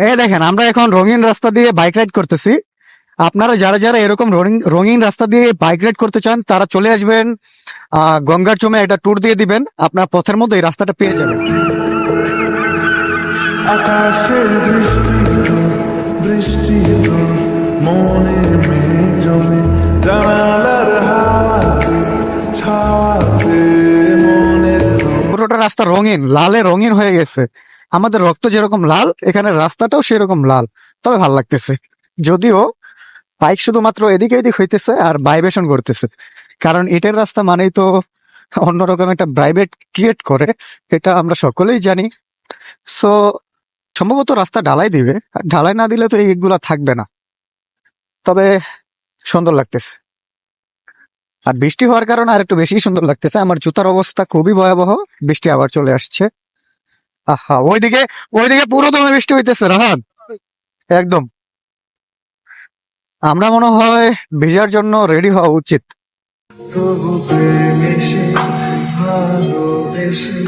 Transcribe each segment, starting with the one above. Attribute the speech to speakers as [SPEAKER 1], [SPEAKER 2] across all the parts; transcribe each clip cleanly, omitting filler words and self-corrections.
[SPEAKER 1] এই দেখেন, আমরা এখন রঙিন রাস্তা দিয়ে বাইক রাইড করতেছি। আপনারা যারা যারা এরকম রঙিন রাস্তা দিয়ে বাইক রাইড করতে চান তারা চলে আসবেন গঙ্গার চমে, একটা ট্যুর দিয়ে দিবেন, আপনার পথের মধ্যে এই রাস্তাটা পেয়ে যাবেন।
[SPEAKER 2] আকাশের দৃষ্টি বৃষ্টি মনে মেঘ জমে জানালার হাওয়াতে ছাওয়াতে মনের
[SPEAKER 1] পুরোটা রাস্তা রঙিন, লালে রঙিন হয়ে গেছে। আমাদের রক্ত যেরকম লাল, এখানে রাস্তাটাও সেরকম লাল। তবে ভাল লাগতেছে, যদিও বাইক শুধুমাত্র এদিকে এদিক হইতেছে আর ভাইব্রেশন করতেছে, কারণ ইটের রাস্তা মানেই তো অন্যরকম একটা ভাইব্রেট ক্রিয়েট করে, এটা আমরা সকলেই জানি। সো সম্ভবত রাস্তা ঢালাই দিবে, আর ঢালাই না দিলে তো এইগুলা থাকবে না। তবে সুন্দর লাগতেছে, আর বৃষ্টি হওয়ার কারণে আর একটু বেশি সুন্দর লাগতেছে। আমার জুতার অবস্থা খুবই ভয়াবহ, বৃষ্টি আবার চলে আসছে। আহা, ওইদিকে ওইদিকে পুরো দমে বৃষ্টি হইতেছে রাহাত, একদম। আমরা মনে হয় ভিজার জন্য রেডি হওয়া উচিত।
[SPEAKER 2] তবু প্রেমেশে ভালোবেসে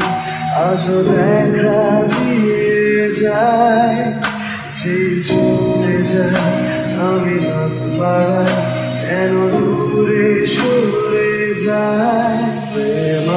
[SPEAKER 2] আজও দেখা দিয়ে যায় যে ছুটে যায় আমি হাত বাড়াই কেন দূরে সরে যায় প্রেম